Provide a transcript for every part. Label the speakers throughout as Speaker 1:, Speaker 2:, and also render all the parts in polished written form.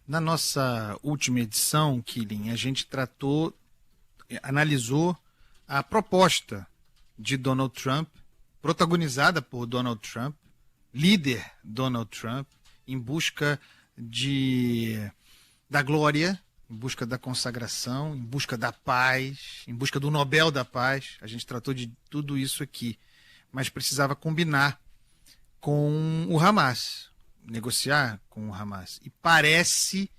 Speaker 1: Na nossa última edição, Killing, a gente analisou a proposta de Donald Trump, protagonizada por Donald Trump, líder Donald Trump, em busca da glória, em busca da consagração, em busca da paz, em busca do Nobel da Paz. A gente tratou de tudo isso aqui, mas precisava combinar com o Hamas, negociar com o Hamas. E parece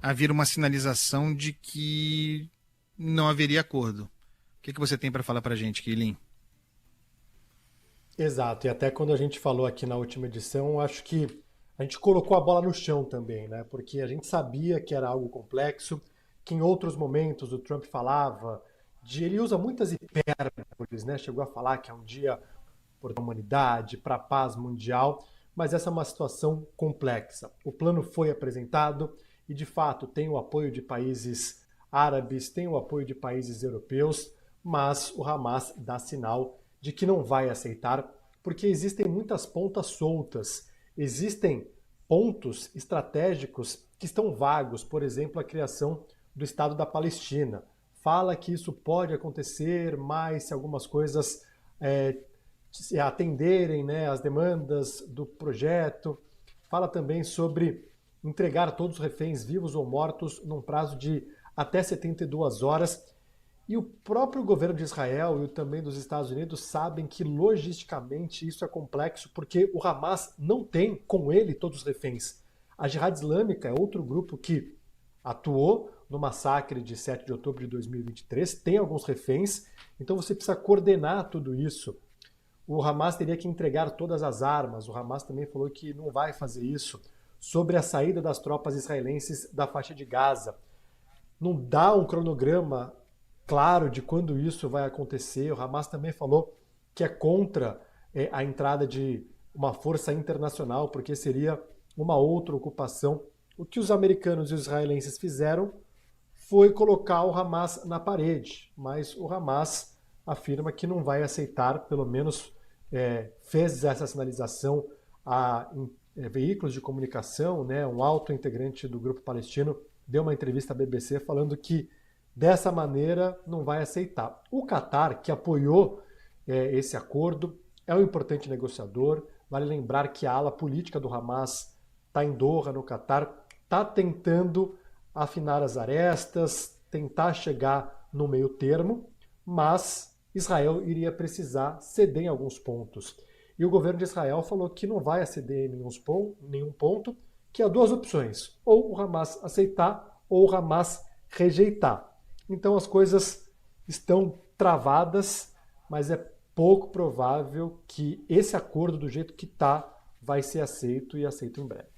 Speaker 1: haver uma sinalização de que não haveria acordo. O que você tem para falar para a gente, Killing?
Speaker 2: Exato, e até quando a gente falou aqui na última edição, acho que a gente colocou a bola no chão também, né? Porque a gente sabia que era algo complexo, que em outros momentos o Trump falava ele usa muitas hipérboles, né? Chegou a falar que é um dia por a humanidade, para a paz mundial, mas essa é uma situação complexa. O plano foi apresentado e, de fato, tem o apoio de países árabes, tem o apoio de países europeus, mas o Hamas dá sinal de que não vai aceitar, porque existem muitas pontas soltas, existem pontos estratégicos que estão vagos, por exemplo, a criação do Estado da Palestina. Fala que isso pode acontecer, mas se algumas coisas se atenderem, né, as demandas do projeto. Fala também sobre entregar todos os reféns vivos ou mortos num prazo de até 72 horas. E o próprio governo de Israel e também dos Estados Unidos sabem que logisticamente isso é complexo, porque o Hamas não tem com ele todos os reféns. A Jihad Islâmica é outro grupo que atuou no massacre de 7 de outubro de 2023, tem alguns reféns, então você precisa coordenar tudo isso. O Hamas teria que entregar todas as armas, o Hamas também falou que não vai fazer isso. Sobre a saída das tropas israelenses da faixa de Gaza, não dá um cronograma claro de quando isso vai acontecer. O Hamas também falou que é contra a entrada de uma força internacional, porque seria uma outra ocupação. O que os americanos e os israelenses fizeram foi colocar o Hamas na parede, mas o Hamas afirma que não vai aceitar, pelo menos fez essa sinalização a veículos de comunicação, né? Um alto integrante do grupo palestino deu uma entrevista à BBC falando que dessa maneira não vai aceitar. O Catar, que apoiou esse acordo, é um importante negociador. Vale lembrar que a ala política do Hamas está em Doha, no Catar, está tentando afinar as arestas, tentar chegar no meio termo, mas Israel iria precisar ceder em alguns pontos. E o governo de Israel falou que não vai ceder em nenhum ponto, que há duas opções, ou o Hamas aceitar ou o Hamas rejeitar. Então as coisas estão travadas, mas é pouco provável que esse acordo do jeito que está vai ser aceito e aceito em breve.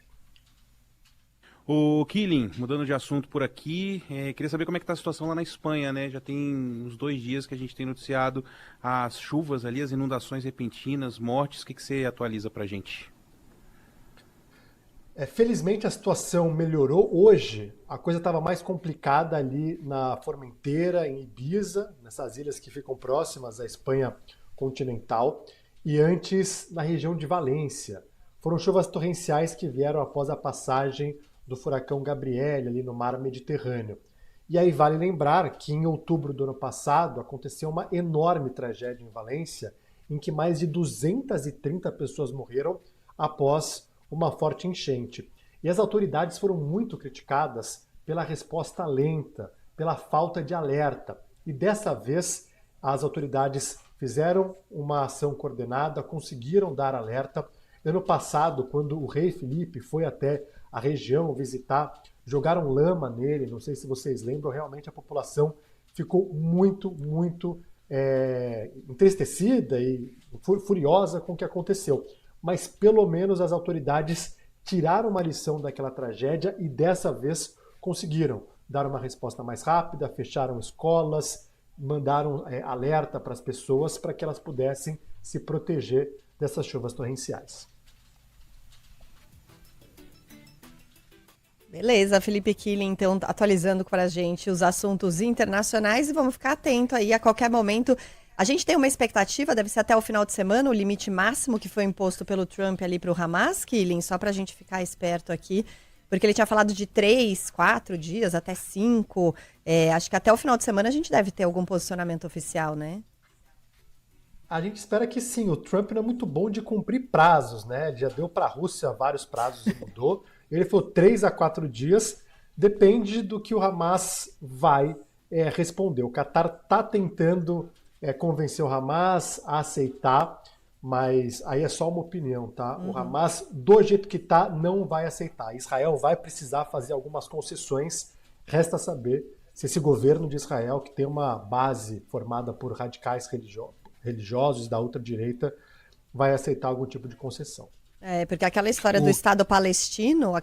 Speaker 3: O Killing, mudando de assunto por aqui, queria saber como é que está a situação lá na Espanha, né? Já tem uns 2 dias que a gente tem noticiado as chuvas ali, as inundações repentinas, mortes. O que você atualiza pra gente?
Speaker 2: Felizmente a situação melhorou. Hoje a coisa estava mais complicada ali na Formentera, em Ibiza, nessas ilhas que ficam próximas à Espanha continental, e antes na região de Valência. Foram chuvas torrenciais que vieram após a passagem do furacão Gabriele ali no mar Mediterrâneo. E aí vale lembrar que em outubro do ano passado aconteceu uma enorme tragédia em Valência, em que mais de 230 pessoas morreram após uma forte enchente. E as autoridades foram muito criticadas pela resposta lenta, pela falta de alerta. E dessa vez as autoridades fizeram uma ação coordenada, conseguiram dar alerta. Ano passado, quando o rei Felipe foi até a região visitar, jogaram lama nele, não sei se vocês lembram, realmente a população ficou muito entristecida e furiosa com o que aconteceu. Mas pelo menos as autoridades tiraram uma lição daquela tragédia e dessa vez conseguiram dar uma resposta mais rápida, fecharam escolas, mandaram alerta para as pessoas para que elas pudessem se proteger dessas chuvas torrenciais.
Speaker 4: Beleza, Felipe Killing, então, atualizando para a gente os assuntos internacionais e vamos ficar atento aí a qualquer momento. A gente tem uma expectativa, deve ser até o final de semana, o limite máximo que foi imposto pelo Trump ali para o Hamas, Killing, só para a gente ficar esperto aqui, Porque ele tinha falado de 3, 4 dias, até 5. Acho que até o final de semana a gente deve ter algum posicionamento oficial, né?
Speaker 2: A gente espera que sim. O Trump não é muito bom de cumprir prazos, né? Ele já deu para a Rússia vários prazos e mudou. Ele falou 3 a 4 dias. Depende do que o Hamas vai responder. O Qatar está tentando convencer o Hamas a aceitar, mas aí é só uma opinião, tá? O Hamas, do jeito que está, não vai aceitar. Israel vai precisar fazer algumas concessões. Resta saber se esse governo de Israel, que tem uma base formada por radicais religiosos da ultradireita, vai aceitar algum tipo de concessão.
Speaker 4: Porque aquela história do Estado palestino,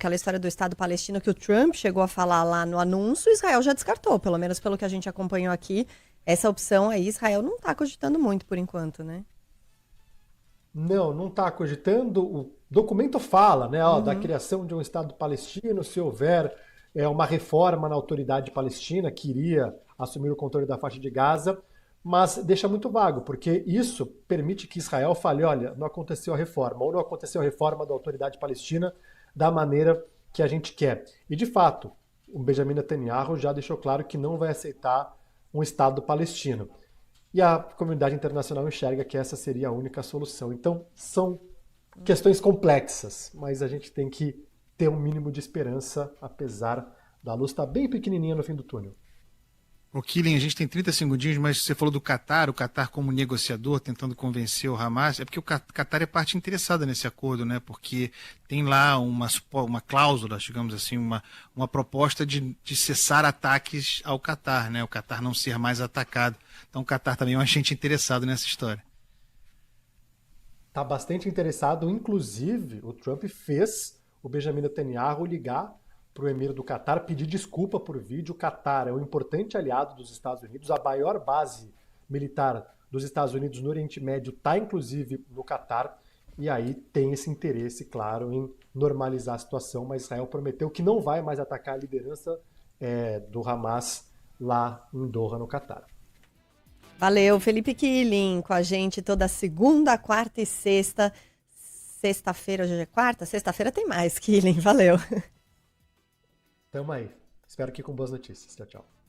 Speaker 4: que o Trump chegou a falar lá no anúncio, Israel já descartou, pelo menos pelo que a gente acompanhou aqui. Essa opção aí, Israel não está cogitando muito por enquanto, né?
Speaker 2: Não está cogitando. O documento fala, né, da criação de um Estado palestino, se houver uma reforma na autoridade palestina que iria assumir o controle da faixa de Gaza, mas deixa muito vago, porque isso permite que Israel fale, olha, não aconteceu a reforma, ou não aconteceu a reforma da autoridade palestina da maneira que a gente quer. E, de fato, o Benjamin Netanyahu já deixou claro que não vai aceitar um Estado palestino. E a comunidade internacional enxerga que essa seria a única solução. Então, são questões complexas, mas a gente tem que ter um mínimo de esperança, apesar da luz estar bem pequenininha no fim do túnel.
Speaker 1: O Killing, a gente tem 30 segundinhos, mas você falou do Qatar, o Qatar como negociador, tentando convencer o Hamas. É porque o Qatar é parte interessada nesse acordo, né? Porque tem lá uma cláusula, digamos assim, uma proposta de cessar ataques ao Qatar, né? O Qatar não ser mais atacado. Então o Qatar também é um agente interessado nessa história.
Speaker 2: Está bastante interessado, inclusive o Trump fez o Benjamin Netanyahu ligar para o emir do Qatar, pedir desculpa por vídeo. O Qatar é um importante aliado dos Estados Unidos, a maior base militar dos Estados Unidos no Oriente Médio está inclusive no Qatar, e aí tem esse interesse, claro, em normalizar a situação, mas Israel prometeu que não vai mais atacar a liderança do Hamas lá em Doha, no Qatar.
Speaker 4: Valeu, Felipe Killing, com a gente toda segunda, quarta e sexta. Sexta-feira, hoje é quarta? Sexta-feira tem mais, Killing, valeu.
Speaker 2: Tamo aí. Espero que com boas notícias. Tchau, tchau.